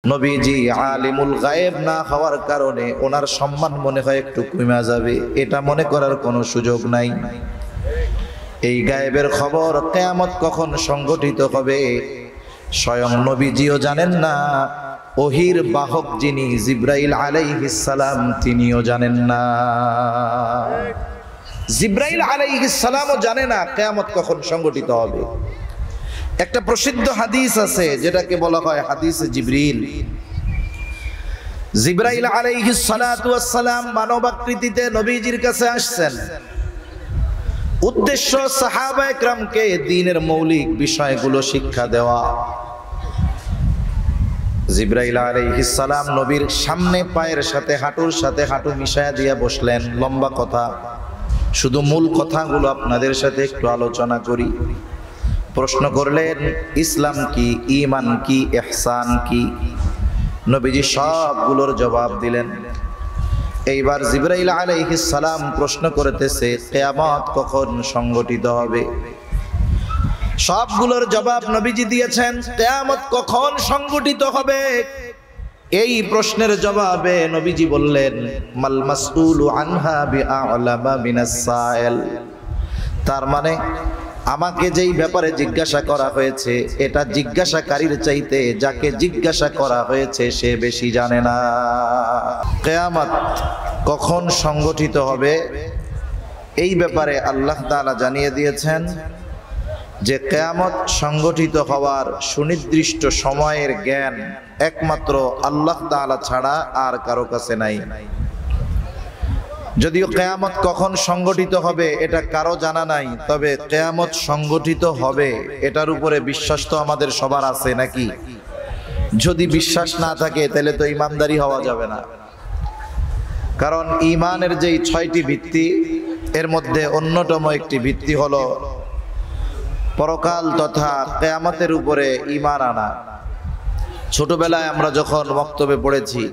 নবীজি আলিমুল গায়েব না হওয়ার কারণে ওনার সম্মান মনে হয় একটু কমে যাবে, এটা মনে করার কোনো সুযোগ নাই। এই গায়েবের খবর কিয়ামত কখন সংগঠিত হবে স্বয়ং নবীজিও জানেন না, ওহির বাহক যিনি জিব্রাইল আলাইহিস সালাম তিনিও জানেন না। জিব্রাইল আলাইহিস সালামও জানে না কিয়ামত কখন সংগঠিত হবে। একটা প্রসিদ্ধ হাদিস আছে যেটাকে বলা হয় হাদিসে জিবরিল। জিব্রাইল আলাইহিস সালাতু ওয়াস সালাম মানবাকৃতিতে নবীজির কাছে আসছেন। উদ্দেশ্য সাহাবায়ে কেরামকে দ্বীনের মৌলিক বিষয়গুলো শিক্ষা দেওয়া। জিব্রাইল আলাইহিস সালাম নবীর সামনে পায়ের সাথে হাঁটুর সাথে হাঁটু মিশায়া দিয়ে বসলেন। লম্বা কথা, শুধু মূল কথাগুলো আপনাদের সাথে একটু আলোচনা করি। প্রশ্ন করলেন, ইসলাম কি, ঈমান কি, ইহসান কি? নবীজি সবগুলোর জবাব দিলেন। এইবার জিবরাইল আলাইহিস সালাম প্রশ্ন করতেছে, কিয়ামত কখন সংগঠিত হবে? সবগুলোর জবাব নবীজি দিয়েছেন। কিয়ামত কখন সংগঠিত হবে এই প্রশ্নের জবাবে নবীজি বললেন, মাল মাসউলু আনহা বিআলামা মিনাস সাইল। তার মানে আমাকে যেই ব্যাপারে জিজ্ঞাসা করা হয়েছে এটা জিজ্ঞাসাকারীর চাইতে যাকে জিজ্ঞাসা করা হয়েছে সে বেশি জানে না। কিয়ামত কখন সংগঠিত হবে এই ব্যাপারে আল্লাহ তাআলা জানিয়ে দিয়েছেন যে কিয়ামত সংগঠিত হওয়ার সুনির্দিষ্ট সময়ের জ্ঞান একমাত্র আল্লাহ তাআলা ছাড়া আর কারো কাছে নাই। যদিও কিয়ামত কখন সংগঠিত হবে এটা কারো জানা নাই, তবে কিয়ামত সংগঠিত হবে এটার উপরে বিশ্বাস তো আমাদের সবার আছে নাকি? যদি বিশ্বাস না থাকে তাহলে তো ঈমানদারি হওয়া যাবে না। কারণ ঈমানের যেই ৬টি ভিত্তি এর মধ্যে অন্যতম একটি ভিত্তি হলো পরকাল তথা কিয়ামতের উপরে ঈমান আনা। ছোটবেলায় আমরা যখন বক্তব্যে পড়েছি,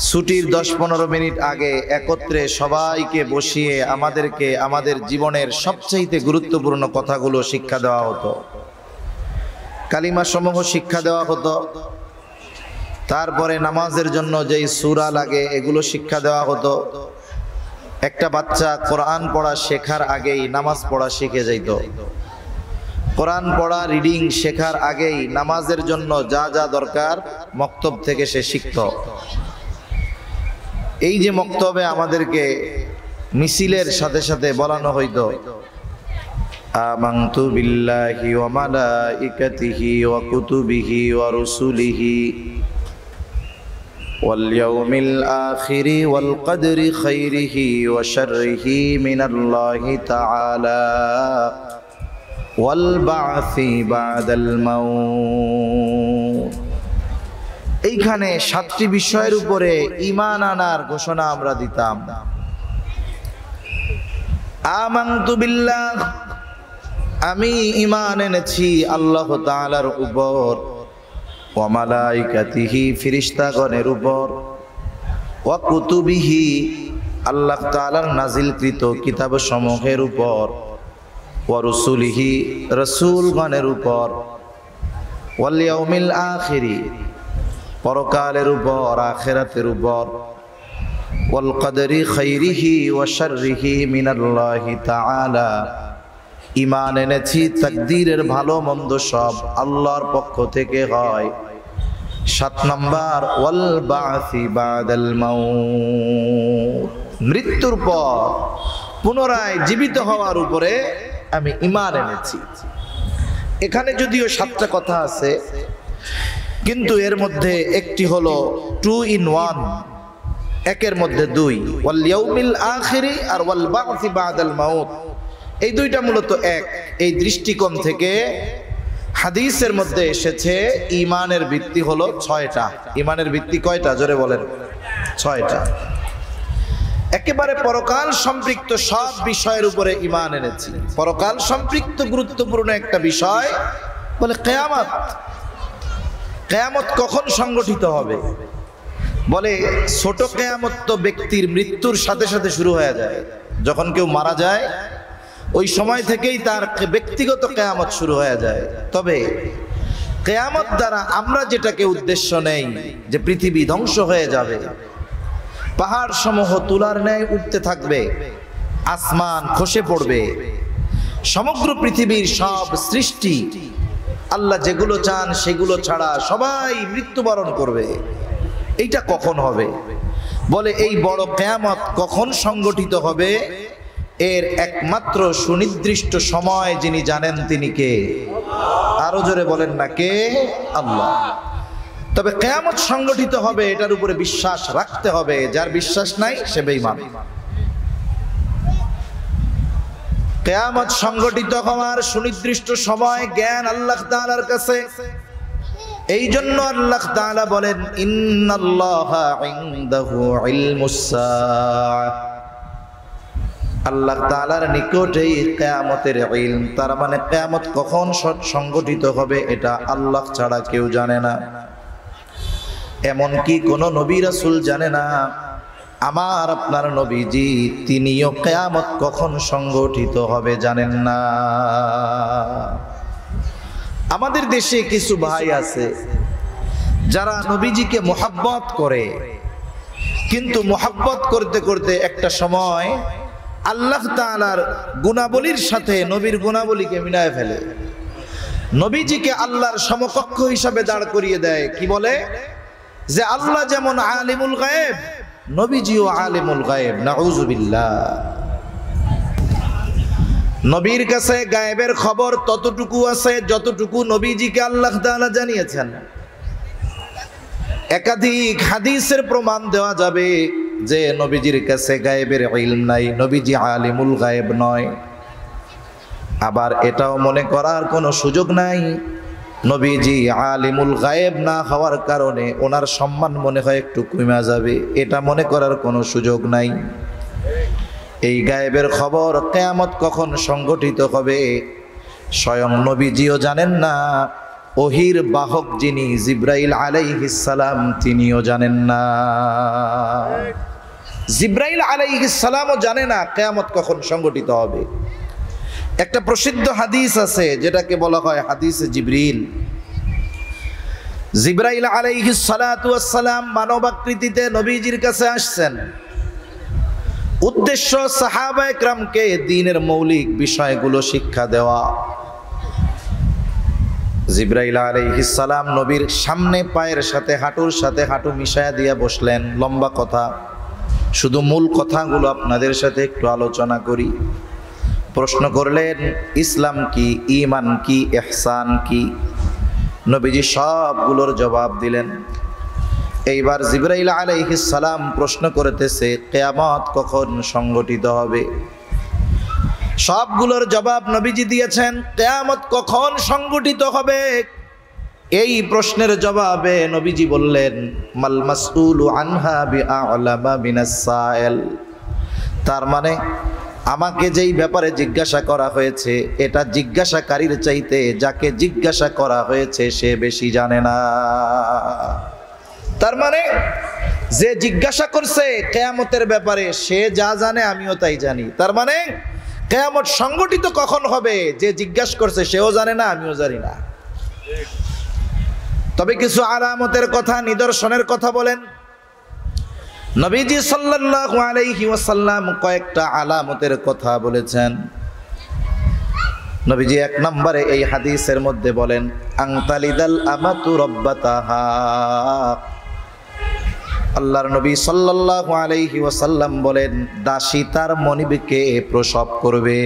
ছুটির ১০-১৫ মিনিট আগে একত্রে সবাইকে বসিয়ে আমাদেরকে আমাদের জীবনের সবচেয়ে গুরুত্বপূর্ণ কথাগুলো শিক্ষা দেওয়া হতো। কালিমা সমূহ শিক্ষা দেওয়া হতো। তারপরে নামাজের জন্য যেই সূরা লাগে এগুলো শিক্ষা দেওয়া হতো। একটা বাচ্চা কোরআন পড়া শেখার আগেই নামাজ পড়া শিখে যেত। কোরআন পড়া রিডিং শেখার আগেই নামাজের জন্য যা যা দরকার মক্তব থেকে সে শিখত। এই যে মক্তবে আমাদেরকে মিছিলের সাথে সাথে বলানো হইতো, আমানতু বিল্লাহি ওয়া মালাইকাতিহি ওয়া কুতুবিহি ওয়া রুসুলিহি ওয়াল ইয়াউমিল আখিরি ওয়াল কদরি খাইরিহি ওয়া শাররিহি মিনাল্লাহি তাআলা ওয়াল বা'সি বা'দাল মাউত। এইখানে 7টি বিষয়ের উপরে ঈমান আনার ঘোষণা আমরা দিতাম। আমানতু বিল্লাহ, আমি ঈমান এনেছি আল্লাহ তাআলার উপর, ওয়া মালাইকাতিহি, ফেরেশতাগণের উপর, ওয়া কুতুবিহি, আল্লাহ তাআলার নাজিলকৃত কিতাবসমূহের উপর, ওয়া রুসুলিহি, রাসূলগণের উপর, ওয়াল ইয়াউমিল আখিরি, পরকালের উপর, আখিরাতের উপর, ওয়াল কদরি খাইরিহি ওয়া শাররিহি মিনাল্লাহি তাআলা, ঈমান এনেছি তাকদীরের ভালো মন্দ সব আল্লাহর পক্ষ থেকে হয়। 7 নাম্বার, ওয়াল বা'সি বা'দাল মাউত, মৃত্যুর পর পুনরায় জীবিত হওয়ার উপরে আমি ঈমান এনেছি। এখানে যদিও 7টা কথা আছে, কিন্তু এর মধ্যে একটি হলো 2 in 1, একের মধ্যে 2, ওয়াল ইয়াউমিল আখিরি আর ওয়াল বা'সি বা'দাল মাউত, এই দুইটা মূলত এক। এই দৃষ্টিকোণ থেকে হাদিসের মধ্যে এসেছে ঈমানের ভিত্তি হলো 6টা। ঈমানের ভিত্তি কয়টা জোরে বলেন? 6টা। একেবারে পরকাল সম্পৃক্ত সব বিষয়ের উপরে ঈমান এনেছি। পরকাল সম্পৃক্ত গুরুত্বপূর্ণ একটা বিষয় বলে কিয়ামত। কিয়ামত কখন সংগঠিত হবে? বলে ছোট কিয়ামত তো ব্যক্তির মৃত্যুর সাথে সাথে শুরু হয়ে যায়। যখন কেউ মারা যায় ওই সময় থেকেই তার ব্যক্তিগত কিয়ামত শুরু হয়ে যায়। তবে কিয়ামত দ্বারা আমরা যেটাকে উদ্দেশ্য নেই যে পৃথিবী ধ্বংস হয়ে যাবে, পাহাড় সমূহ তুলার ন্যায় উঠতে থাকবে, আসমান খসে পড়বে, সমগ্র পৃথিবীর সব সৃষ্টি আল্লাহ যেগুলো চান সেগুলো ছাড়া সবাই মৃত্যুবরণ করবে, এইটা কখন হবে? বলে এই বড় কিয়ামত কখন সংগঠিত হবে এর একমাত্র সুনির্দিষ্ট সময় যিনি জানেন তিনি কে? আরো জোরে বলেন না, কে? আল্লাহ। তবে কিয়ামত সংগঠিত হবে এটার উপরে বিশ্বাস রাখতে হবে, যার বিশ্বাস নাই সে বেঈমান। কিয়ামত সংগঠিত হওয়ার সুনির্দিষ্ট সময় জ্ঞান আল্লাহ তাআলার কাছে। এই জন্য আল্লাহ তাআলা বলেন ইন্নাল্লাহা ইনদাহু ইলমুস সাআহ, আল্লাহ তাআলার নিকটেই কিয়ামতের ইলম। তার মানে কিয়ামত কখন সংগঠিত হবে এটা আল্লাহ ছাড়া কেউ জানে না, এমনকি কোন নবী রাসূল জানে না। আমার আপনার নবীজি তিনিও কিয়ামত কখন সংগঠিত হবে জানেন না। আমাদের দেশে কিছু ভাই আছে যারা নবীজিকে মুহাব্বত করে, কিন্তু মুহাব্বত করতে করতে একটা সময় আল্লাহ তাআলার গুণাবলীর সাথে নবীর গুণাবলীকে মিলায় ফেলে, নবীজিকে আল্লাহর সমকক্ষ হিসাবে দাঁড় করিয়ে দেয়। কি বলে? যে আল্লাহ যেমন আলিমুল গায়েব, নবীজিও আলিমুল গায়েব। নাউযুবিল্লাহ। নবীর কাছে গায়েবের খবর ততটুকু আছে যতটুকু নবীজিকে আল্লাহ তাআলা জানিয়েছেন। একাধিক হাদিসের প্রমাণ দেওয়া যাবে যে নবীজির কাছে গায়েবের ইলম নাই, নবীজি আলিমুল গায়েব নয়। আবার এটাও মনে করার কোনো সুযোগ নাই নবীজি আলিমুল গায়েব না হওয়ার কারণে ওনার সম্মান মনে হয় একটু কমে যাবে, এটা মনে করার কোনো সুযোগ নাই। এই গায়েবের খবর কিয়ামত কখন সংগঠিত হবে স্বয়ং নবীজিও জানেন না, ওহির বাহক যিনি জিব্রাইল আলাইহিস সালাম তিনিও জানেন না। জিব্রাইল আলাইহিস সালামও জানে না কিয়ামত কখন সংগঠিত হবে। একটা প্রসিদ্ধ হাদিস আছে যেটাকে বলা হয় হাদিসে জিবরিল। জিব্রাইল আলাইহিস সালাতু ওয়াস সালাম মানবাকৃতিতে নবীজির কাছে আসছেন। উদ্দেশ্য সাহাবায়ে কেরামকে দ্বীনের মৌলিক বিষয়গুলো শিক্ষা দেওয়া। জিব্রাইল আলাইহিস সালাম নবীর সামনে পায়ের সাথে হাঁটুর সাথে হাঁটু মিশায়া দিয়ে বসলেন। লম্বা কথা, শুধু মূল কথাগুলো আপনাদের সাথে একটু আলোচনা করি। প্রশ্ন করলেন ইসলাম কি, ঈমান কি, ইহসান কি? নবীজি সবগুলোর জবাব দিলেন। এইবার জিবরাইল আলাইহিস সালাম প্রশ্ন করতেছে কিয়ামত কখন সংগঠিত হবে। সবগুলোর জবাব নবীজি দিয়েছেন। কিয়ামত কখন সংগঠিত হবে এই প্রশ্নের জবাবে নবীজি বললেন মাল মাসউলু আনহা বিআলামা মিনাস সাইল। তার মানে আমাকে যেই ব্যাপারে জিজ্ঞাসা করা হয়েছে এটা জিজ্ঞাসাকারীর চাইতে যাকে জিজ্ঞাসা করা হয়েছে সে বেশি জানে না। তার মানে যে জিজ্ঞাসা করছে কিয়ামতের ব্যাপারে সে যা জানে আমিও তাই জানি। তার মানে কিয়ামত সংগঠিত কখন হবে যে জিজ্ঞাসা করছে সেও জানে না, আমিও জানি না। তবে কিছু আলামতের কথা, নিদর্শনের কথা বলেন নবীজি সাল্লাল্লাহু আলাইহি ওয়াসাল্লাম। কয়েকটা আলামতের কথা বলেছেন নবীজি। এক নম্বরে এই হাদিসের মধ্যে বলেন আনতালিদাল আমাতু রাব্বাতাহা। আল্লাহর নবী সাল্লাল্লাহু আলাইহি ওয়াসাল্লাম বলেন দাসী তার মনিবকে প্রসব করবে,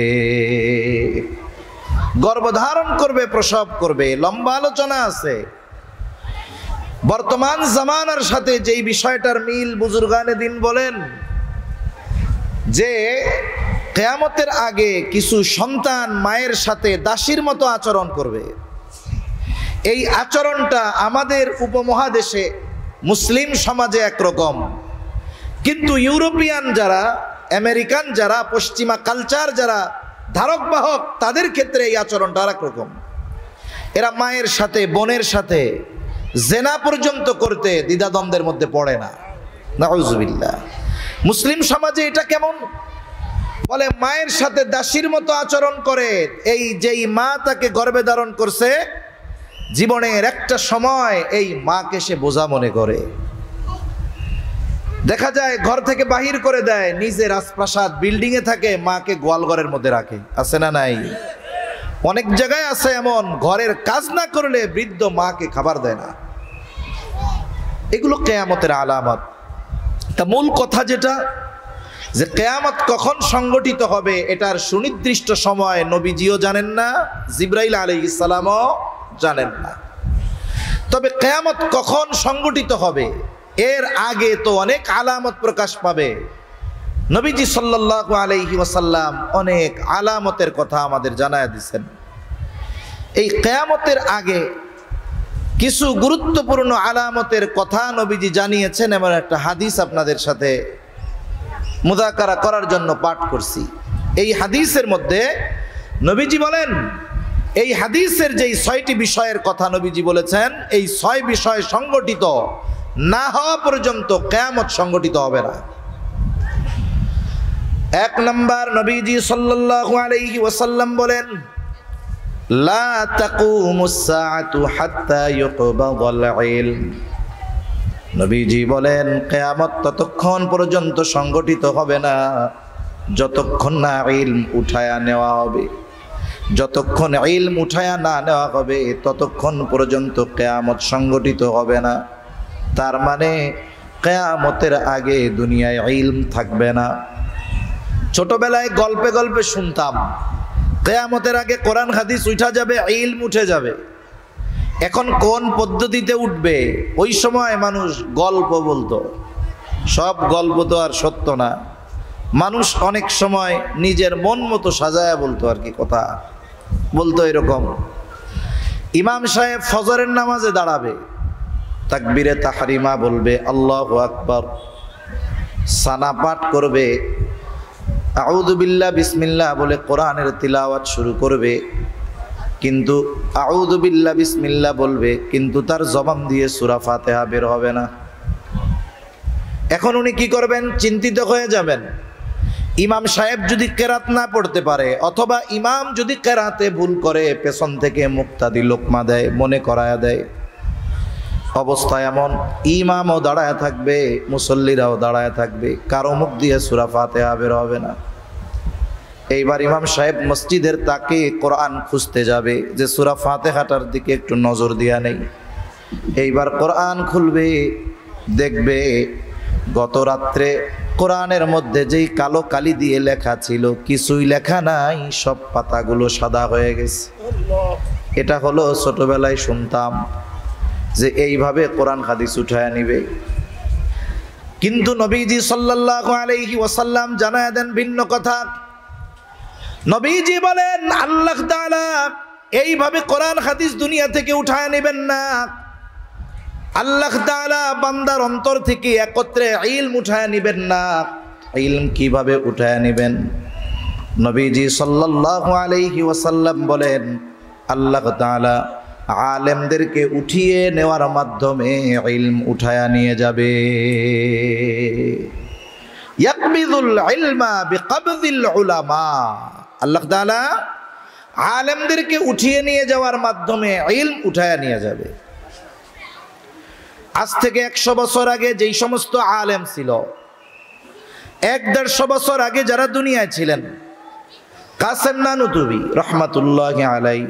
গর্ভধারণ করবে, প্রসব করবে। লম্বা আলোচনা আছে। বর্তমান জামানার সাথে যেই বিষয়টার মিল বুজুর্গানে দিন বলেন যে কিয়ামতের আগে কিছু সন্তান মায়ের সাথে দাসীর মতো আচরণ করবে। এই আচরণটা আমাদের উপমহাদেশে মুসলিম সমাজে একরকম, কিন্তু ইউরোপিয়ান যারা, আমেরিকান যারা, পশ্চিমা কালচার যারা ধারক বাহক তাদের ক্ষেত্রে এই আচরণটা আর একরকম। এরা মায়ের সাথে, বোনের সাথে জেনা পর্যন্ত করতে দ্বিধাদ্বন্দ্বের মধ্যে পড়ে না। নাউযুবিল্লাহ। মুসলিম সমাজে এটা কেমন? বলে মায়ের সাথে দাসীর মতো আচরণ করে। এই যেই মা তাকে গর্ভে ধারণ করছে জীবনের একটা সময় এই মাকে সে বোঝা মনে করে। দেখা যায় ঘর থেকে বাহির করে দেয়, নিজে রাজপ্রাসাদ বিল্ডিং এ থাকে, মাকে গোয়ালঘরের মধ্যে রাখে। আছে না নাই? অনেক জায়গায় আছে এমন, ঘরের কাজ না করলে বৃদ্ধ মাকে খাবার দেয় না। এগুলো কিয়ামতের আলামত। তা মূল কথা যেটা, যে কিয়ামত কখন সংগঠিত হবে এটার সুনির্দিষ্ট সময় নবীজিও জানেন না, জিবরাইল আলাইহিস সালামও জানেন না। তবে কিয়ামত কখন সংগঠিত হবে এর আগে তো অনেক আলামত প্রকাশ পাবে। নবীজি সাল্লাল্লাহু আলাইহি ওয়াসাল্লাম অনেক আলামতের কথা আমাদের জানায়া দিয়েছেন। এই কিয়ামতের আগে কিছু গুরুত্বপূর্ণ আলামতের কথা নবীজি জানিয়েছেন, এমন একটা হাদিস আপনাদের সাথে মুযাকারা করার জন্য পাঠ করছি। এই হাদিসের মধ্যে নবীজি বলেন, এই হাদিসের যেই 6টি বিষয়ের কথা নবীজি বলেছেন, এই 6 বিষয় সংগঠিত না হওয়া পর্যন্ত কিয়ামত সংগঠিত হবে না। 1 নম্বর, নবীজি সাল্লাল্লাহু আলাইহি ওয়াসাল্লাম বলেন, লা তাকুমুস সাআতু হাত্তা ইউকবাদাল ইলম। নবীজি বলেন, কিয়ামত ততক্ষণ পর্যন্ত সংগঠিত হবে না যতক্ষণ না ইলম উঠায়া নেওয়া হবে। যতক্ষণ ইলম উঠায়া না নেওয়া হবে ততক্ষণ পর্যন্ত কিয়ামত সংগঠিত হবে না। তার মানে কিয়ামতের আগে দুনিয়ায় ইলম থাকবে না। ছোটবেলায় গল্পে গল্পে শুনতাম, কিয়ামতের আগে কোরআন হাদিস উঠা যাবে, ইলম উঠে যাবে। এখন কোন পদ্ধতিতে উঠবে? ওই সময় মানুষ গল্প বলতো। সব গল্প তো আর সত্য না। মানুষ অনেক সময় নিজের মন মতো সাজায়া বলতো আর কি, কথা বলতো এরকম। ইমাম সাহেব ফজরের নামাজে দাঁড়াবে, তাকবীরে তাহরিমা বলবে, আল্লাহু আকবার, সানা পাঠ করবে, আউযু বিল্লাহ বিসমিল্লাহ বলে কোরআনের তিলাওয়াত শুরু করবে। কিন্তু আউযু বিল্লাহ বিসমিল্লাহ বলবে, কিন্তু তার জবান দিয়ে সূরা ফাতিহা বের হবে না। এখন উনি কি করবেন? চিন্তিত হয়ে যাবেন। ইমাম সাহেব যদি কেরাত না পড়তে পারে, অথবা ইমাম যদি কেরাতে ভুল করে, পেছন থেকে মুক্তাদি লোকমা দেয়, মনে করায়া দেয়, অবস্থা এমন ইমামও দাঁড়ায় থাকবে, মুসল্লিরাও দাঁড়ায় থাকবে, কারো মুখ দিয়ে সূরা ফাতিহা বের হবে না। এইবার ইমাম সাহেব মসজিদের তাকে কোরআন খুঁজতে যাবে যে সূরা ফাতিহাটার দিকে একটু নজর দিয়া নেই। এইবার কোরআন খুলবে, দেখবে গত রাত্রে কোরআনের মধ্যে যেই কালো কালি দিয়ে লেখা ছিল কিছুই লেখা নাই, সব পাতাগুলো সাদা হয়ে গেছে। এটা হলো ছোটবেলায় শুনতাম যে এইভাবে কোরআন হাদিস উঠায় নিবে। কিন্তু নবীজি সাল্লাল্লাহু আলাইহি ওয়াসাল্লাম জানায় দেন ভিন্ন কথা। নবীজি বলেন, আল্লাহ তাআলা এইভাবে কোরআন হাদিস দুনিয়া থেকে উঠায় নেবেন না। আল্লাহ তাআলা বান্দার অন্তর থেকে একত্রে ইলম উঠায় নেবেন না। ইলম কিভাবে উঠায় নেবেন? নবীজি সাল্লাল্লাহু আলাইহি ওয়াসাল্লাম বলেন, আল্লাহ তাআলা আলেমদেরকে উঠিয়ে নেওয়ার মাধ্যমে ইলম উঠায়া নিয়ে যাবে। ইয়াকবিদুল ইলমা বিকবদিল উলামা। আল্লাহ তাআলা আলেমদেরকে উঠিয়ে নিয়ে যাওয়ার মাধ্যমে ইলম উঠায়া নিয়ে যাবে। আজ থেকে 100 বছর আগে যেই সমস্ত আলেম ছিল, 100-150 বছর আগে যারা দুনিয়ায় ছিলেন, কাসেম নানুতুবি রহমাতুল্লাহি আলাইহি,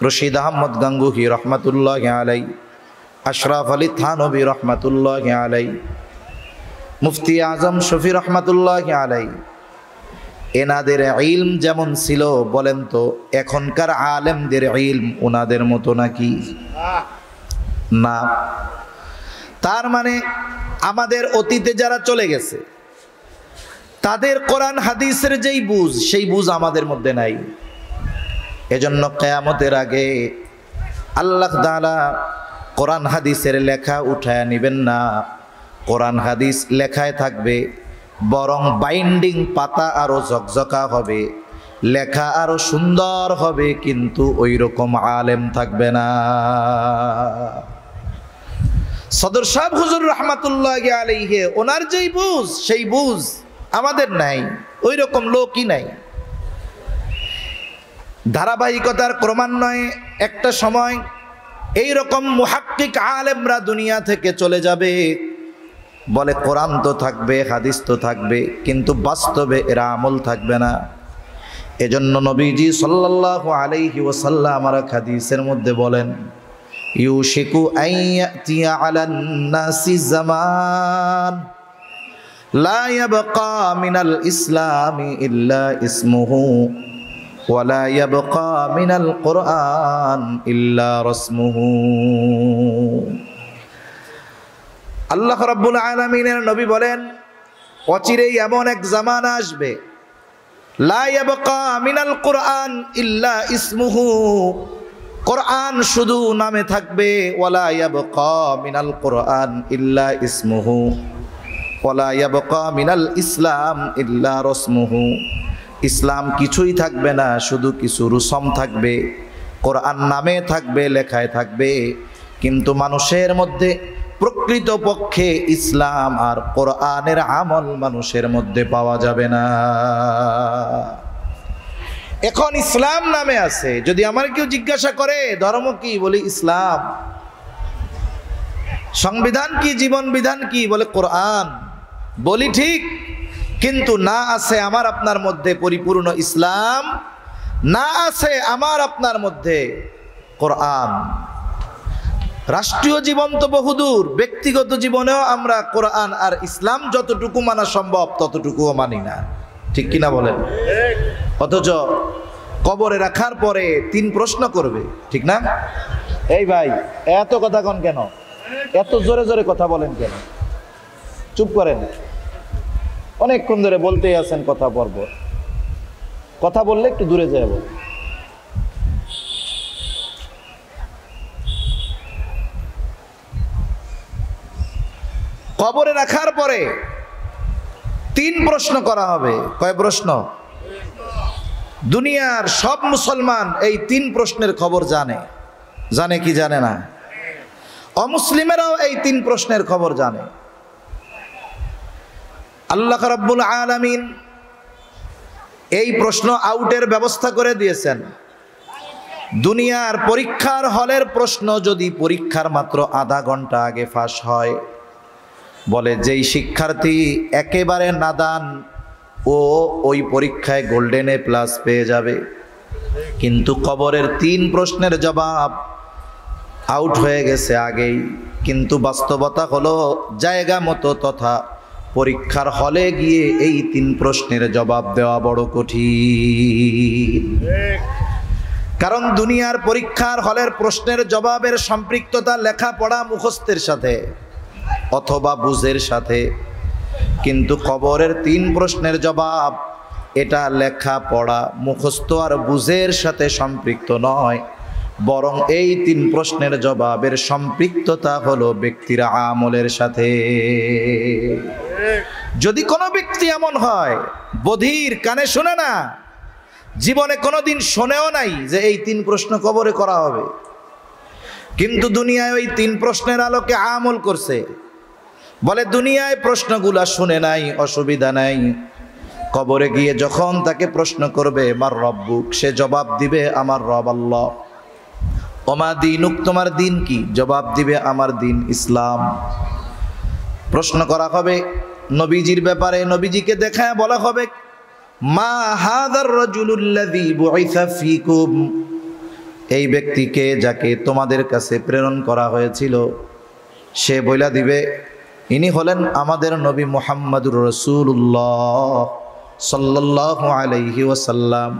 রশিদ আহমদ গাঙ্গুহি রহমাতুল্লাহি আলাইহি, আশরাফ আলী থানভী রহমাতুল্লাহি আলাইহি, মুফতি আজম শফি রহমাতুল্লাহি আলাইহি, এনাদের ইলম যেমন ছিল, বলেন তো এখনকার আলেমদের ইলম ওনাদের মতো নাকি? না। তার মানে আমাদের অতীতে যারা চলে গেছে তাদের কোরআন হাদিসের যেই বুঝ, সেই বুঝ আমাদের মধ্যে নাই। এজন্য কিয়ামতের আগে আল্লাহ তাআলা কোরআন হাদিসের লেখা উঠায় নেবেন না। কোরআন হাদিস লেখায় থাকবে, বরং বাইন্ডিং পাতা আরো ঝকঝকা হবে, লেখা আরো সুন্দর হবে, কিন্তু ওই রকম আলেম থাকবে না। সদর সাহেব হুজুর রহমাতুল্লাহি আলাইহি, ওনার যেই বুঝ সেই বুঝ আমাদের নাই, ওই রকম লোকই নাই। ধারাবাহিকতার ক্রমান্বয়ে একটা সময় এই রকম মুহাক্কিক আলেমরা দুনিয়া থেকে চলে যাবে, বলে কোরআন তো থাকবে, হাদিস তো থাকবে, কিন্তু বাস্তবে এরা আমল থাকবে না। এজন্য নবীজি সাল্লাল্লাহু আলাইহি ওয়াসাল্লাম আর হাদিসের মধ্যে বলেন, ইউশিকু আইয়াতিয়া আলান নাসি জামান লা ইয়াবকা মিনাল ইসলামি ইল্লা ইসমুহু ওয়া লা ইয়াবকা মিনাল কুরআন ইল্লা রাসমুহু। আল্লাহ রাব্বুল আলামিনের নবী বলেন, অচিরেই এমন এক জামানা আসবে, লা ইয়াবকা মিনাল কুরআন ইল্লা ইসমুহু, কোরআন শুধু নামে থাকবে, ওয়ালা ইয়াবকা মিনাল কুরআন ইল্লা ইসমুহু ওয়ালা ইয়াবকা মিনাল ইসলাম ইল্লা রাসমুহু। ইসলাম কিছুই থাকবে না, শুধু কিছু রুসম থাকবে। কোরআন নামে থাকবে, লেখায় থাকবে, কিন্তু মানুষের মধ্যে প্রকৃতপক্ষে ইসলাম আর কোরআনের আমল মানুষের মধ্যে পাওয়া যাবে না। এখন ইসলাম নামে আছে, যদি আমার কেউ জিজ্ঞাসা করে ধর্ম কি, বলি ইসলাম। সংবিধান কি, জীবন বিধান কি, বলে কোরআন। বলি ঠিক, কিন্তু না আছে আমার আপনার মধ্যে পরিপূর্ণ ইসলাম, না আছে আমার আপনার মধ্যে কোরআন। রাষ্ট্রীয় জীবন তো বহুদূর, ব্যক্তিগত জীবনেও আমরা কোরআন আর ইসলাম যতটুকু মানা সম্ভব ততটুকুও মানি না, ঠিক কিনা বলেন? অথচ কবরে রাখার পরে 3 প্রশ্ন করবে, ঠিক না? এই ভাই, এত কথা কন কেন? এত জোরে জোরে কথা বলেন কেন? চুপ করেন, অনেকক্ষণ ধরে বলতেই আছেন কথা পরপর। কথা বললে একটু দূরে যাব। কবরে রাখার পরে 3 প্রশ্ন করা হবে। কয় প্রশ্ন? দুনিয়ার সব মুসলমান এই 3 প্রশ্নের খবর জানে। জানে কি জানে না? অমুসলিমেরাও এই 3 প্রশ্নের খবর জানে। আল্লাহ রাব্বুল আলামিন এই প্রশ্ন আউটের ব্যবস্থা করে দিয়েছেন। দুনিয়ার পরীক্ষার হলের প্রশ্ন যদি পরীক্ষার মাত্র আধা ঘন্টা আগে ফাঁস হয়, বলে যেই শিক্ষার্থী একেবারে নাদান ও ওই পরীক্ষায় গোল্ডেন এ প্লাস পেয়ে যাবে। কিন্তু কবরের 3 প্রশ্নের জবাব আউট হয়ে গেছে আগেই। কিন্তু বাস্তবতা হলো জায়গা মতো তথা পরীক্ষার হলে গিয়ে এই 3 প্রশ্নের জবাব দেওয়া বড় কঠিন। কারণ দুনিয়ার পরীক্ষার হলের প্রশ্নের জবাবের সম্পৃক্ততা লেখাপড়া মুখস্থের সাথে অথবা বুঝের সাথে, কিন্তু কবরের 3 প্রশ্নের জবাব এটা লেখাপড়া মুখস্থ আর বুঝের সাথে সম্পৃক্ত নয়, বরং এই 3 প্রশ্নের জবাবের সম্পৃক্ততা হলো ব্যক্তির আমলের সাথে। যদি কোনো ব্যক্তি এমন হয় বধির, কানে শোনে না, জীবনে কোনোদিন শোনেও নাই যে এই 3 প্রশ্ন কবরে করা হবে, কিন্তু দুনিয়ায় ওই 3 প্রশ্নের আলোকে আমল করছে, বলে দুনিয়ায় প্রশ্নগুলা শুনে নাই, অসুবিধা নাই, কবরে গিয়ে যখন তাকে প্রশ্ন করবে মার রব্বুক, সে জবাব দিবে আমার রব আল্লাহ। ওমা দীনুক, তোমার দিন কি? জবাব দিবে আমার দিন ইসলাম। প্রশ্ন করা হবে নবীজির ব্যাপারে, নবীজিকে দেখায় বলা হবে মা হাদার রাজুলুল্লাযী বুইসা ফীকুম, এই ব্যক্তিকে যাকে তোমাদের কাছে প্রেরণ করা হয়েছিল। সে বইলা দিবে ইনি হলেন আমাদের নবী মুহাম্মদুর রাসূলুল্লাহ সাল্লাল্লাহু আলাইহি ওয়াসাল্লাম।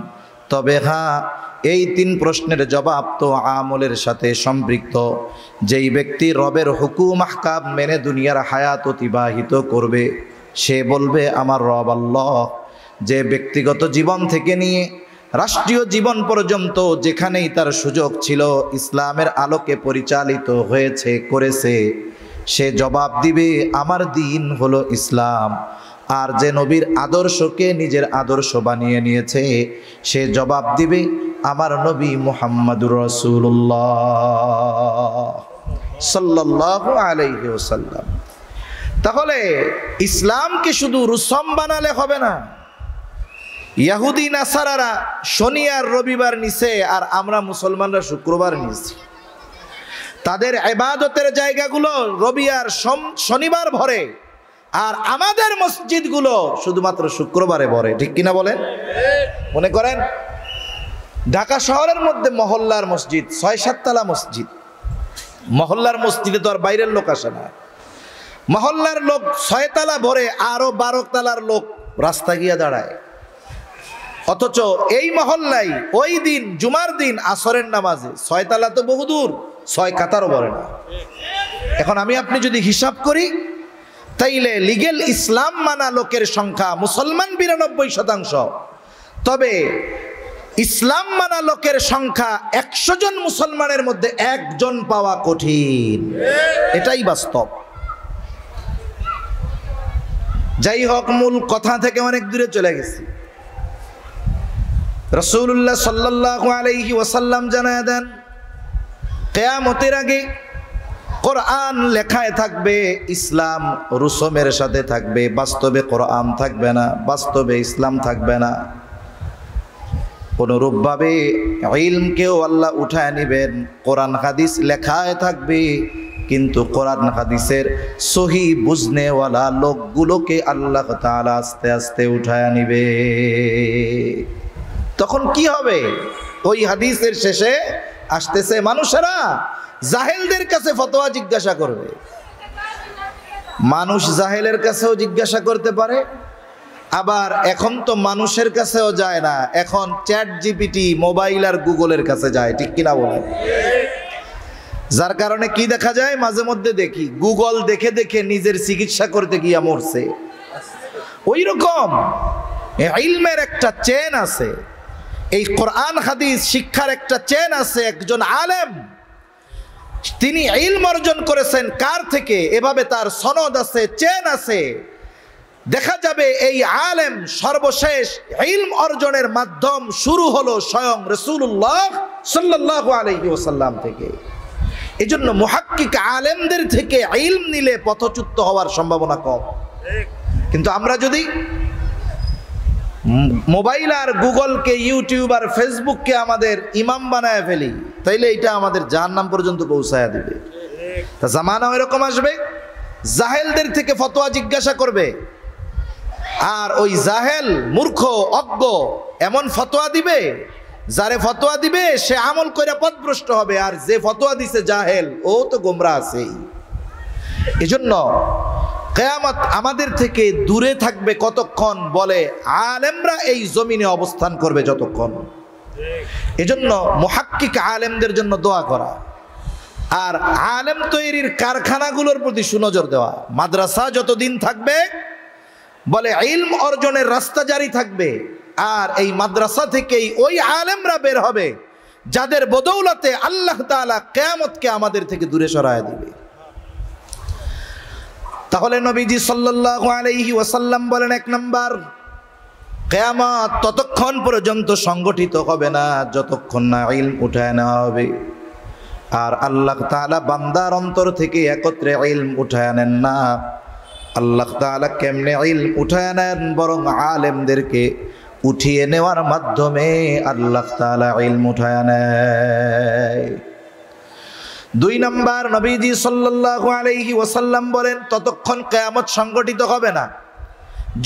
তবে হ্যাঁ, এই 3 প্রশ্নের জবাব তো আমলের সাথে সম্পৃক্ত। যেই ব্যক্তি রবের হুকুম আহকাম মেনে দুনিয়ার হায়াত অতিবাহিত করবে, সে বলবে আমার রব আল্লাহ। যে ব্যক্তিগত জীবন থেকে নিয়ে রাষ্ট্রীয় জীবন পর্যন্ত যেখানেই তার সুযোগ ছিল ইসলামের আলোকে পরিচালিত হয়েছে, করেছে, সে জবাব দিবে আমার দিন হলো ইসলাম। আর যে নবীর আদর্শকে নিজের আদর্শ বানিয়ে নিয়েছে, সে জবাব দিবে আমার নবী মুহাম্মদুর রাসূলুল্লাহ সাল্লাল্লাহু আলাইহি ওয়াসাল্লাম। তাহলে ইসলামকে শুধু রুসম বানালে হবে না। ইহুদি নাসারারা শনি আর রবিবার নিছে, আর আমরা মুসলমানরা শুক্রবার নিছি। তাদের ইবাদতের জায়গাগুলো রবি আর শনিবার ভরে, আর আমাদের মসজিদগুলো শুধুমাত্র শুক্রবারে ভরে। ঠিক কিনা বলেন? মনে করেন ঢাকা শহরের মধ্যে মহল্লার মসজিদ ৬-৭ তলা মসজিদ, মহল্লার মসজিদে তো আর বাইরের লোক আসে না। মহল্লার লোক ৬ তলা ভরে, আরো 12 তলার লোক রাস্তা গিয়া দাঁড়ায়। অথচ এই মহল্লায় ওই দিন জুমার দিন আসরের নামাজে ৬ তলা তো বহুদূর, ৬ কাতারও ভরে না। এখন আমি আপনি যদি হিসাব করি, তাইলে লিগেল ইসলাম মানা লোকের সংখ্যা মুসলমান ৯২%, তবে ইসলাম মানা লোকের সংখ্যা ১০০ জন মুসলমানের মধ্যে ১ জন পাওয়া কঠিন। এটাই বাস্তব। যাই হোক, মূল কথা থেকে অনেক দূরে চলে গেছি। রাসূলুল্লাহ সাল্লাল্লাহু আলাইহি ওয়াসাল্লাম জানায় দেন, কিয়ামতের আগে কোরআন লেখায় থাকবে, ইসলাম রুসুমের সাথে থাকবে, বাস্তবে কোরআন থাকবে না, বাস্তবে ইসলাম থাকবে না। অনুরূপভাবে ইলমকেও আল্লাহ উঠায় নেবেন, কোরআন হাদিস লেখায় থাকবে, কিন্তু কোরআন হাদিসের সহি বুঝনেওয়ালা লোকগুলোকে আল্লাহ তাআলা আস্তে আস্তে উঠায় নিবে। তখন কি হবে? ওই হাদিসের শেষে আসতেছে মানুষেরা জাহেলদের কাছে ফতোয়া জিজ্ঞাসা করবে। মানুষ জাহেলের কাছেও জিজ্ঞাসা করতে পারে, আবার এখন তো মানুষের কাছেও যায় না, এখন চ্যাট জিপিটি, মোবাইল আর গুগলের কাছে যায়। ঠিক কিনা বলেন? যার কারণে কি দেখা যায়, মাঝে মধ্যে দেখি গুগল দেখে দেখে নিজের চিকিৎসা করতে গিয়া মরছে। ওই রকম ইলমের একটা চেন আছে, এই কোরআন হাদিস শিক্ষার একটা চেন আছে। একজন আলেম তিনি ইলম অর্জন করেছেন কার থেকে, এভাবে তার সনদ আছে, চেন আছে। দেখা যাবে এই আলেম সর্বশেষ ইলম অর্জনের মাধ্যম শুরু হলো স্বয়ং রাসূলুল্লাহ সাল্লাল্লাহু আলাইহি ওয়াসাল্লাম থেকে। এজন্য মুহাক্কিক আলেমদের থেকে ইলম নিলে পথচ্যুত হওয়ার সম্ভাবনা কম। কিন্তু আমরা যদি মোবাইল আর গুগলকে, ইউটিউব আর ফেসবুককে আমাদের ইমাম বানায় ফেলি, তাইলে এটা আমাদের জাহান্নাম পর্যন্ত পৌঁছায়া দিবে। তা জামানা এরকম আসবে, জাহেলদের থেকে ফতোয়া জিজ্ঞাসা করবে, আর ওই জাহেল মূর্খ অজ্ঞ এমন ফতোয়া দিবে, যারে ফতোয়া দিবে সে আমল করে পথভ্রষ্ট হবে, আর যে ফতোয়া দিছে জাহেল ও তো গোমরা আছেই। এজন্য কিয়ামত আমাদের থেকে দূরে থাকবে কতক্ষণ? বলে আলেমরা এই জমিনে অবস্থান করবে যতক্ষণ। এজন্য মুহাক্কিক আলেমদের জন্য দোয়া করা, আর আলেম তৈরির কারখানাগুলোর প্রতি সুনজর দেওয়া। মাদ্রাসা যতদিন থাকবে বলে ইলম অর্জনের রাস্তা জারি থাকবে, আর এই মাদ্রাসা থেকেই ওই আলেমরা বের হবে যাদের বদৌলতে আল্লাহ তাআলা কিয়ামতকে আমাদের থেকে দূরে সরায় দিবে। তাহলে নবীজি সাল্লাল্লাহু আলাইহি ওয়াসাল্লাম বলেন, ১ নাম্বার, কিয়ামত ততক্ষণ পর্যন্ত সংগঠিত হবে না যতক্ষণ না ইলম উঠায় নেওয়া হবে। আর আল্লাহ তাআলা বান্দার অন্তর থেকে একত্রে ইলম উঠায় নেন না। আল্লাহ তাআলা কেমনে ইলম উঠায় নেন? বরং আলেমদেরকে উঠিয়ে নেওয়ার মাধ্যমে আল্লাহ তাআলা ইলম উঠায় নেয়। ২ নাম্বার, নবীজি সাল্লাল্লাহু আলাইহি ওয়াসাল্লাম বলেন, ততক্ষণ কিয়ামত সংগঠিত হবে না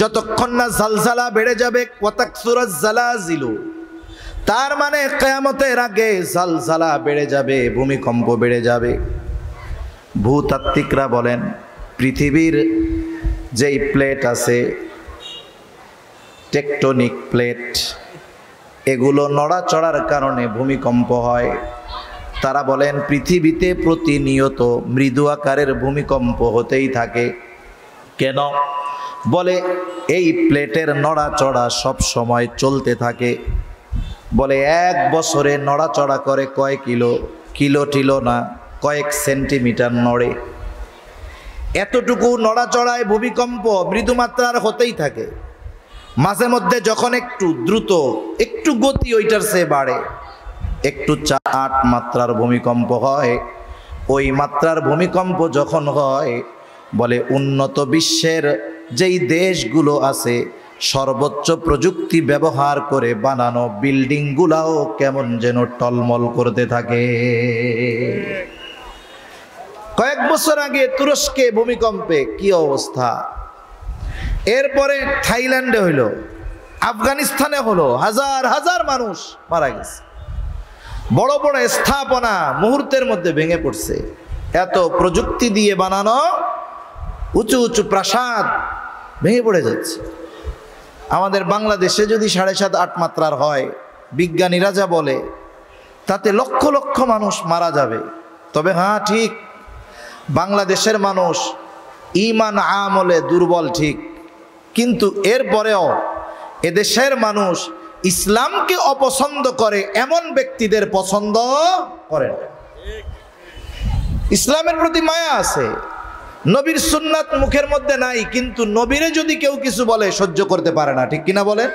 যতক্ষণ না জালজালা বেড়ে যাবে। ওয়াতাকসুরাজ জালাজিলু, তার মানে কিয়ামতের আগে জালজালা বেড়ে যাবে, ভূমিকম্প বেড়ে যাবে। ভূতাত্ত্বিকরা বলেন পৃথিবীর যেই প্লেট আছে, টেকটনিক প্লেট, এগুলো নড়াচড়ার কারণে ভূমিকম্প হয়। তারা বলেন পৃথিবীতে প্রতিনিয়ত মৃদু আকারের ভূমিকম্প হতেই থাকে। কেন? বলে এই প্লেটের নড়াচড়া সব সময় চলতে থাকে। বলে ১ বছরে নড়াচড়া করে কয় কিলো, কিলো টিলো না, কয়েক সেন্টিমিটার নড়ে। এতটুকু নড়াচড়ায় ভূমিকম্প মৃদুমাত্রার হতেই থাকে। মাঝে মধ্যে যখন একটু দ্রুত, একটু গতি ওইটার চেয়ে বাড়ে, একটু ৪-৮ মাত্রার ভূমিকম্প হয়। ওই মাত্রার ভূমিকম্প যখন হয়, বলে উন্নত বিশ্বের যেই দেশগুলো আছে সর্বোচ্চ প্রযুক্তি ব্যবহার করে বানানো বিল্ডিংগুলাও কেমন যেন টলমল করতে থাকে। কয়েক বছর আগে তুরস্কে ভূমিকম্পে কি অবস্থা, এরপরে থাইল্যান্ডে হইলো, আফগানিস্তানে হলো, হাজার হাজার মানুষ মারা গেছে। বড় বড় স্থাপনা মুহূর্তের মধ্যে ভেঙে পড়ছে। এত প্রযুক্তি দিয়ে বানানো উঁচু উঁচু প্রাসাদ ভেঙে পড়ে যাচ্ছে। আমাদের বাংলাদেশে যদি 7.5-8 মাত্রার হয়, বিজ্ঞানীরা যা বলে তাতে লক্ষ লক্ষ মানুষ মারা যাবে। তবে হ্যাঁ, ঠিক, বাংলাদেশের মানুষ ঈমান আমলে দুর্বল ঠিক, কিন্তু এরপরেও এদেশের মানুষ ইসলামকে অপছন্দ করে এমন ব্যক্তিদের পছন্দ করে না। ইসলামের প্রতি মায়া আছে, নবীর সুন্নাত মুখের মধ্যে নাই, কিন্তু নবীরে যদি কেউ কিছু বলে সহ্য করতে পারে না, ঠিক কিনা বলেন?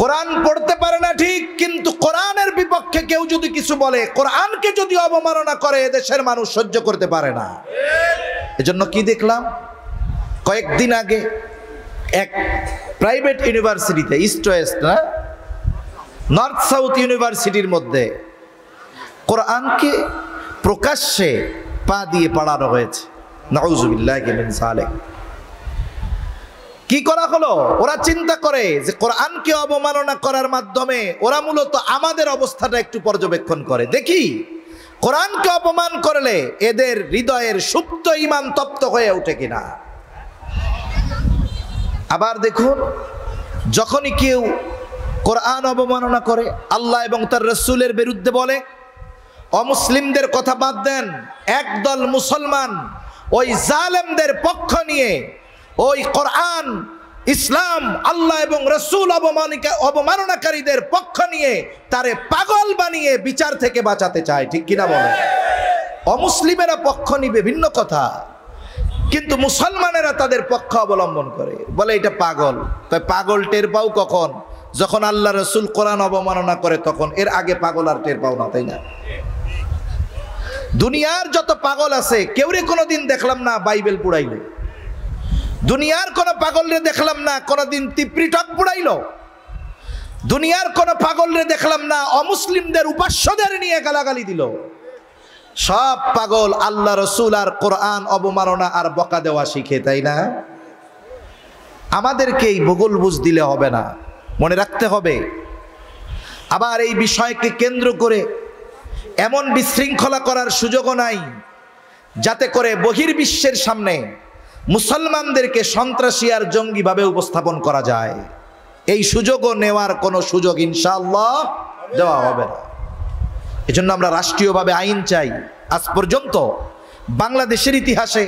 কোরআন পড়তে পারে না ঠিক, কিন্তু কোরআনের বিপক্ষে কেউ যদি কিছু বলে, কোরআনকে যদি অবমাননা করে, এদেশের মানুষ সহ্য করতে পারে না। এজন্য কি দেখলাম কয়েকদিন আগে এক প্রাইভেট ইউনিভার্সিটিতে, ইস্ট ওয়েস্ট না, নর্থ সাউথ ইউনিভার্সিটির মধ্যে কোরআনকে প্রকাশ্যে পা দিয়ে পড়ানো হয়েছে। নাউযুবিল্লাহি মিন যালিক। কি করা হলো? ওরা চিন্তা করে যে কোরআনকে অবমাননা করার মাধ্যমে ওরা মূলত আমাদের অবস্থাটা একটু পর্যবেক্ষণ করে, দেখি কোরআনকে অপমান করলে এদের হৃদয়ের সুপ্ত ঈমান তপ্ত হয়ে ওঠে কিনা। আবার দেখুন, যখনই কেউ কোরআন অবমাননা করে, আল্লাহ এবং তার রাসূলের বিরুদ্ধে বলে, অমুসলিমদের কথা বাদ দেন, একদল মুসলমান ওই জালেমদের পক্ষ নিয়ে ওই কোরআন, ইসলাম, আল্লাহ এবং রাসূল অবমাননাকারীদের পক্ষ নিয়ে তারে পাগল বানিয়ে বিচার থেকে বাঁচাতে চায়, ঠিক কিনা বলে? অমুসলিমেরা পক্ষ নিবে ভিন্ন কথা, কিন্তু মুসলমানেরা তাদের পক্ষ অবলম্বন করে, বলে এটা পাগল। তাই পাগল টের পাও কখন? যখন আল্লাহ রাসূল কোরআন অবমাননা করে তখন। এর আগে পাগল আর টের পাও না, তাই না? দুনিয়ার যত পাগল আছে, কেউরে কোনোদিন দেখলাম না বাইবেল পুড়াইলো। দুনিয়ার কোন পাগলরে দেখলাম না কোনদিন তিপ্রিটক পুড়াইলো। দুনিয়ার কোন পাগলরে দেখলাম না অমুসলিমদের উপাস্যদের নিয়ে গালাগালি দিল। সব পাগল আল্লাহ রাসূল আর কোরআন অবমাননা আর বকা দেওয়া শিখে, তাই না? আমাদেরকে এই ভূগোল বুঝ দিলে হবে না, মনে রাখতে হবে। আবার এই বিষয়কে কেন্দ্র করে এমন বিশৃঙ্খলা করার সুযোগও নাই যাতে করে বহির্বিশ্বের সামনে মুসলমানদেরকে সন্ত্রাসী আর জঙ্গিভাবে উপস্থাপন করা যায়। এই সুযোগও নেওয়ার কোনো সুযোগ ইনশাআল্লাহ দেওয়া হবে না। এজন্য আমরা রাষ্ট্রীয়ভাবে আইন চাই। আজ পর্যন্ত বাংলাদেশের ইতিহাসে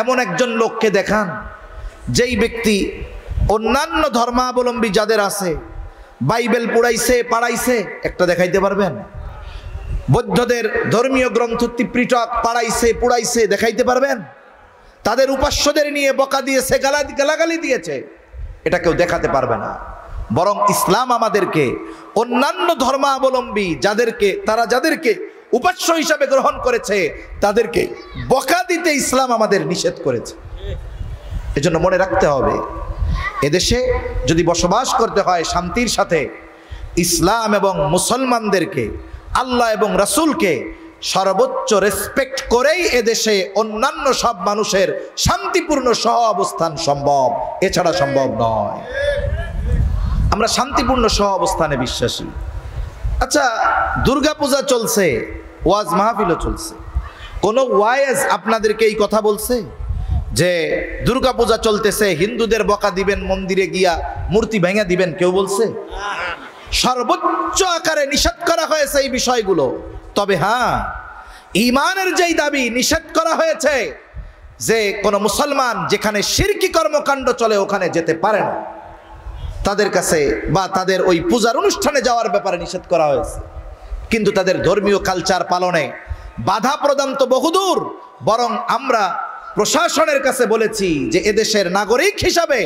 এমন একজন লোককে দেখান যেই ব্যক্তি অন্যান্য ধর্মাবলম্বী যাদের আছে বাইবেল পুড়াইছে, পাড়াইছে, একটা দেখাইতে পারবেন? বৌদ্ধদের ধর্মীয় গ্রন্থ ত্রিপিটক পাড়াইছে, পুড়াইছে, দেখাইতে পারবেন? তাদের উপাস্যদের নিয়ে বকা দিয়েছে, গালাগালি দিয়েছে, এটা কেউ দেখাতে পারবে না। বরং ইসলাম আমাদেরকে অন্যান্য ধর্মাবলম্বী যাদেরকে উপাস্য হিসাবে গ্রহণ করেছে তাদেরকে বকা দিতে ইসলাম আমাদের নিষেধ করেছে। এজন্য মনে রাখতে হবে, এদেশে যদি বসবাস করতে হয় শান্তির সাথে, ইসলাম এবং মুসলমানদেরকে, আল্লাহ এবং রাসূলকে সর্বোচ্চ রেসপেক্ট করেই এদেশে অন্যান্য সব মানুষের শান্তিপূর্ণ সহ অবস্থান সম্ভব, এছাড়া সম্ভব নয়। আমরা শান্তিপূর্ণ সহ অবস্থানে বিশ্বাসী। আচ্ছা, দুর্গাপূজা চলছে, ওয়াজ মাহফিলও চলছে, কোন ওয়াইজ আপনাদেরকে এই কথা বলছে যে দুর্গাপূজা চলতেছে, হিন্দুদের বকা দিবেন, মন্দিরে গিয়া মূর্তি ভেঙে দিবেন? কেউ বলছে? সর্বোচ্চ আকারে নিষেধ করা হয়েছে এই বিষয়গুলো। তবে হ্যাঁ, ঈমানের যেই দাবি নিষেধ করা হয়েছে যে কোন মুসলমান যেখানে শিরকি কর্মকাণ্ড চলে ওখানে যেতে পারে না, তাদের কাছে বা তাদের ওই পূজার অনুষ্ঠানে যাওয়ার ব্যাপারে নিষেধ করা হয়েছে। কিন্তু তাদের ধর্মীয় কালচার পালনে বাধা প্রদান তো বহুদূর। বরং আমরা প্রশাসনের কাছে বলেছি যে এদেশের নাগরিক হিসাবে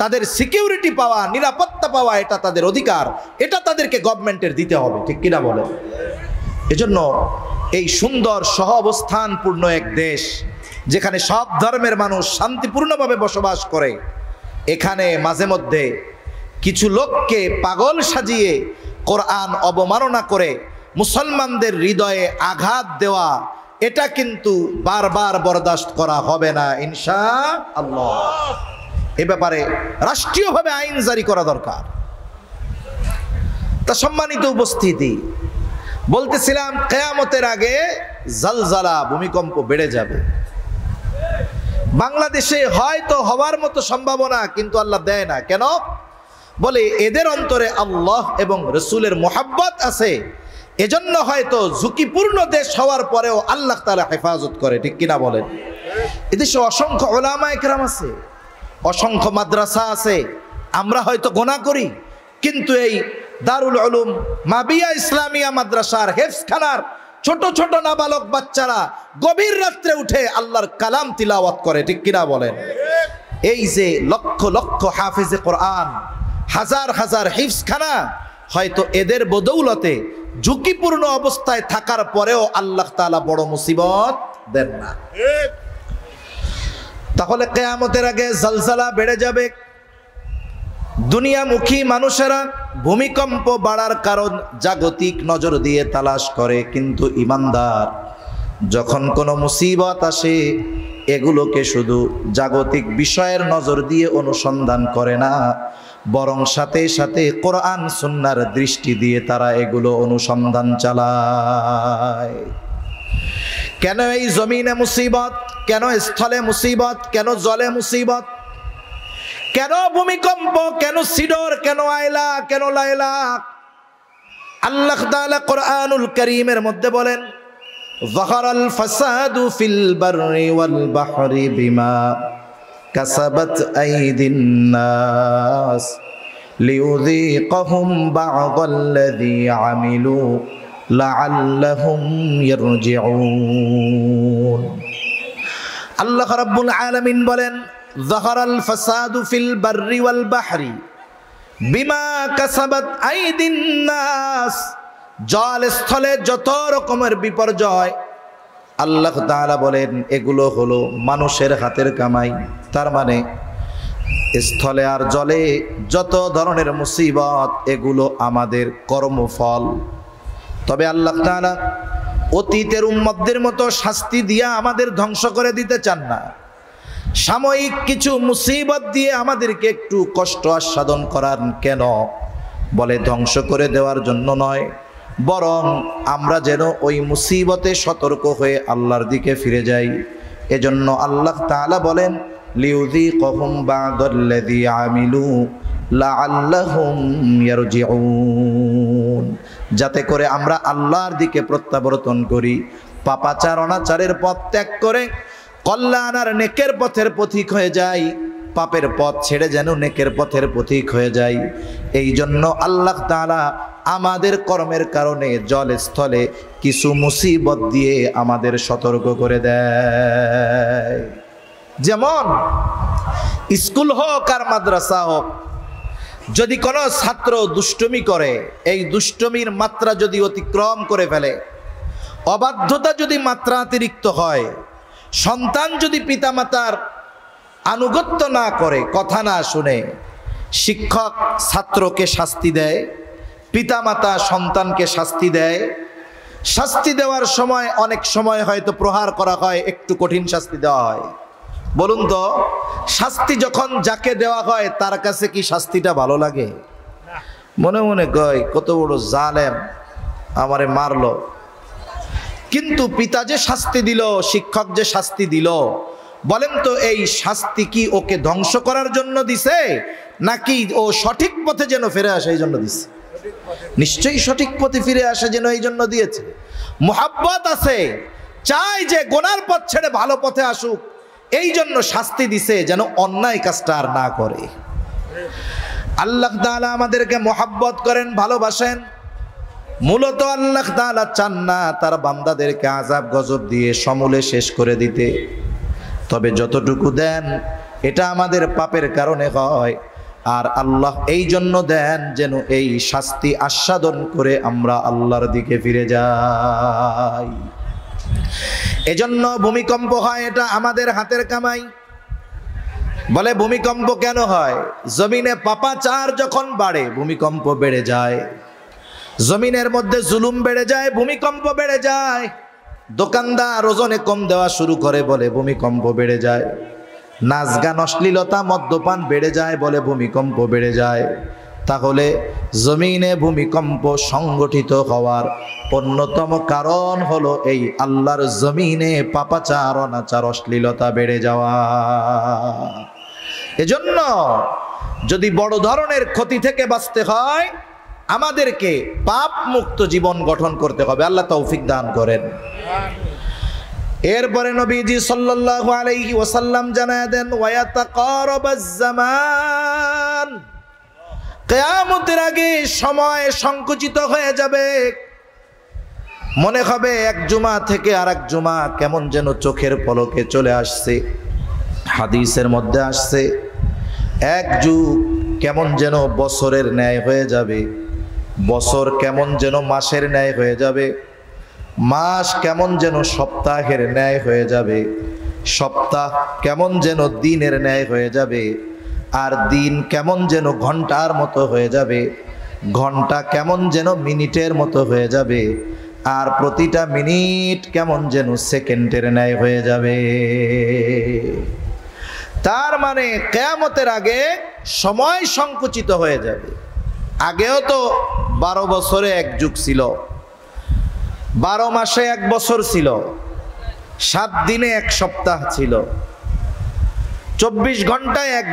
তাদের সিকিউরিটি পাওয়া, নিরাপত্তা পাওয়া, এটা তাদের অধিকার, এটা তাদেরকে গভর্নমেন্টের দিতে হবে, ঠিক কিনা বলে? এজন্য এই সুন্দর সহ অবস্থানপূর্ণ এক দেশ যেখানে সব ধর্মের মানুষ শান্তিপূর্ণভাবে বসবাস করে, এখানে মাঝে মধ্যে কিছু লোককে পাগল সাজিয়ে কোরআন অবমাননা করে মুসলমানদের হৃদয়ে আঘাত দেওয়া, এটা কিন্তু বারবার বরদাস্ত করা হবে না ইনশাআল্লাহ। এ ব্যাপারে রাষ্ট্রীয়ভাবে আইন জারি করা দরকার। তা সম্মানিত উপস্থিতি, বলতেছিলাম কিয়ামতের আগে জালজালা, ভূমিকম্প বেড়ে যাবে। বাংলাদেশে হয়তো হওয়ার মতো সম্ভাবনা, কিন্তু আল্লাহ দেয় না কেন? বলে এদের অন্তরে আল্লাহ এবং রসুলের মোহাব্বত আছে, এজন্য হয়তো ঝুঁকিপূর্ণ দেশ হওয়ার পরেও আল্লাহ তাআলা হেফাজত করে। ঠিক কিনা বলেন? এদেশে অসংখ্য উলামায়ে কেরাম আছে, অসংখ্য মাদ্রাসা আছে, আমরা হয়তো গোনা করি, কিন্তু এই দারুল উলুম মাবিয়া ইসলামিয়া মাদ্রাসার হেফজখানার ছোট ছোট নাবালক বাচ্চারা গভীর রাত্রে উঠে আল্লাহর কালাম তিলাওয়াত করে। ঠিক কিনা বলেন? এই যে লক্ষ লক্ষ হাফেজে কোরআন, হাজার হাজার হিফজখানা, হয়তো এদের বদৌলতে ঝুঁকিপূর্ণ অবস্থায় থাকার পরেও আল্লাহ তাআলা বড় মুসিবত দেন না। তাহলে কিয়ামতের আগে জালজালা বেড়ে যাবে। দুনিয়ামুখী মানুষেরা ভূমিকম্প বাড়ার কারণ জাগতিক নজর দিয়ে তালাশ করে, কিন্তু ঈমানদার যখন কোনো মুসিবত আসে এগুলোকে শুধু জাগতিক বিষয়ের নজর দিয়ে অনুসন্ধান করে না, বরং সাথে সাথে কোরআন সুন্নাহর দৃষ্টি দিয়ে তারা এগুলো অনুসন্ধান চালায়। কেন এই জমিনে মুসিবত, কেন স্থলে মুসিবত, কেন জলে মুসিবত, কেন ভূমিকম্প, কেন সিডর, কেন আয়লা, কেন লায়লা? আল্লাহ তাআলা কোরআনুল কারীমের মধ্যে বলেন, যাহারাল ফাসাদু ফিল বাররি ওয়াল বাহরি বিমা কাসাবাত আইদিন নাস লিয়ুযীকাহুম বা'দাল্লাযী আমিলু লাআল্লাহুম ইয়ারজিউন। আল্লাহ রাব্বুল আলামিন বলেন, যাহারাল ফাসাদু ফিল বাররি ওয়াল বাহরি বিমা কাসাবাত আইদিন নাস। জল স্থলে যত রকমের বিপর্যয়, আল্লাহ তাআলা বলেন এগুলো হলো মানুষের হাতের কামাই। তার মানে স্থলে আর জলে যত ধরনের মুসিবত, এগুলো আমাদের কর্মফল। তবে আল্লাহ তাআলা অতীতের উম্মতদের মতো শাস্তি দিয়া আমাদের ধ্বংস করে দিতে চান না। সাময়িক কিছু মুসিবত দিয়ে আমাদেরকে একটু কষ্ট আস্বাদন করার কেন? বলে ধ্বংস করে দেওয়ার জন্য নয়, বরং আমরা যেন ওই মুসিবতে সতর্ক হয়ে আল্লাহর দিকে ফিরে যাই। এজন্য আল্লাহ তাআলা বলেন, লিয়ুযীকাহুম বা'দাল্লাযী আমিলু লাআল্লাহুম ইয়ারজিউন, যাতে করে আমরা আল্লাহর দিকে প্রত্যাবর্তন করি, পাপাচার অনাচারের পথ ত্যাগ করে কল্যাণ আর নেকের পথের পথিক হয়ে যাই, পাপের পথ ছেড়ে যেন নেকের পথের পথিক হয়ে যাই। এই জন্য আল্লাহ তাআলা আমাদের কর্মের কারণে জল স্থলে কিছু মুসিবত দিয়ে আমাদের সতর্ক করে দেয়। যেমন স্কুল হোক আর মাদ্রাসা হোক, যদি কোনো ছাত্র দুষ্টুমি করে, এই দুষ্টুমির মাত্রা যদি অতিক্রম করে ফেলে, অবাধ্যতা যদি মাত্রা অতিরিক্ত হয়, সন্তান যদি পিতামাতার আনুগত্য না করে, কথা না শুনে, শিক্ষক ছাত্রকে শাস্তি দেয়, পিতামাতা সন্তানকে শাস্তি দেয়। শাস্তি দেওয়ার সময় অনেক সময় হয়তো প্রহার করা হয়, একটু কঠিন শাস্তি দেওয়া হয়। বলুন তো, শাস্তি যখন যাকে দেওয়া হয় তার কাছে কি শাস্তিটা ভালো লাগে? মনে মনে কয় কত বড় জালেম, আমারে মারলো। কিন্তু পিতা যে শাস্তি দিল, শিক্ষক যে শাস্তি দিল, বলেন তো এই শাস্তি কি ওকে ধ্বংস করার জন্য দিছে, নাকি ও সঠিক পথে যেন ফিরে আসে এই জন্য দিছে? নিশ্চয়ই সঠিক পথে ফিরে আসে যেন এই জন্য দিয়েছে। মুহাব্বত আছে, চাই যে গোনার পথ ছেড়ে ভালো পথে আসুক, এই জন্য শাস্তি দিছে যেন অন্যায় কাজটা আর না করে। আল্লাহ তাআলা আমাদেরকে মুহাব্বত করেন, ভালোবাসেন। মূলত আল্লাহ তাআলা চান না তার বান্দাদেরকে আযাব গজব দিয়ে সমূলে শেষ করে দিতে। তবে যতটুকু দেন এটা আমাদের পাপের কারণে হয়, আর আল্লাহ এই জন্য দেন যেন এই শাস্তি আস্বাদন করে আমরা আল্লাহর দিকে ফিরে যাই। এজন্য ভূমিকম্প হয়, এটা আমাদের হাতের কামাই। বলে ভূমিকম্প কেন হয়? জমিনে পাপাচার যখন বাড়ে ভূমিকম্প বেড়ে যায়। জমিনের মধ্যে জুলুম বেড়ে যায়, ভূমিকম্প বেড়ে যায়। দোকানদার ওজনে কম দেওয়া শুরু করে বলে ভূমিকম্প বেড়ে যায়। নাচ গান অশ্লীলতা মদ্যপান বেড়ে যায় বলে ভূমিকম্প বেড়ে যায়। তাহলে জমিনে ভূমিকম্প সংগঠিত হওয়ার অন্যতম কারণ হলো এই আল্লাহর জমিনে পাপাচার অনাচার অশ্লীলতা বেড়ে যাওয়া। এজন্য যদি বড় ধরনের ক্ষতি থেকে বাঁচতে হয় আমাদেরকে পাপ মুক্ত জীবন গঠন করতে হবে। আল্লাহ তৌফিক দান করেন। এরপরে নবীজি সাল্লাল্লাহু আলাইহি ওয়াসাল্লাম জানায় দেন ওয়ায়াতাকারাবাজ জামান, কিয়ামতের আগে সময় সংকুচিত হয়ে যাবে। মনে হবে এক জুমা থেকে আরেক জুমা কেমন যেন চোখের পলকে চলে আসছে। হাদিসের মধ্যে আসছে এক যুগ কেমন যেন বছরের ন্যায় হয়ে যাবে, বছর কেমন যেন মাসের ন্যায় হয়ে যাবে, মাস কেমন যেন সপ্তাহের ন্যায় হয়ে যাবে, সপ্তাহ কেমন যেন দিনের ন্যায় হয়ে যাবে, আর দিন কেমন যেন ঘন্টার মতো হয়ে যাবে, ঘন্টা কেমন যেন মিনিটের মতো হয়ে যাবে, আর প্রতিটা মিনিট কেমন যেন সেকেন্ডের ন্যায় হয়ে যাবে। তার মানে কিয়ামতের আগে সময় সংকুচিত হয়ে যাবে। আগেও তো 12 বছরে এক যুগ ছিল, 12 মাসে এক বছর ছিল, 7 দিনে এক সপ্তাহ ছিল, 24 ঘন্টায় এক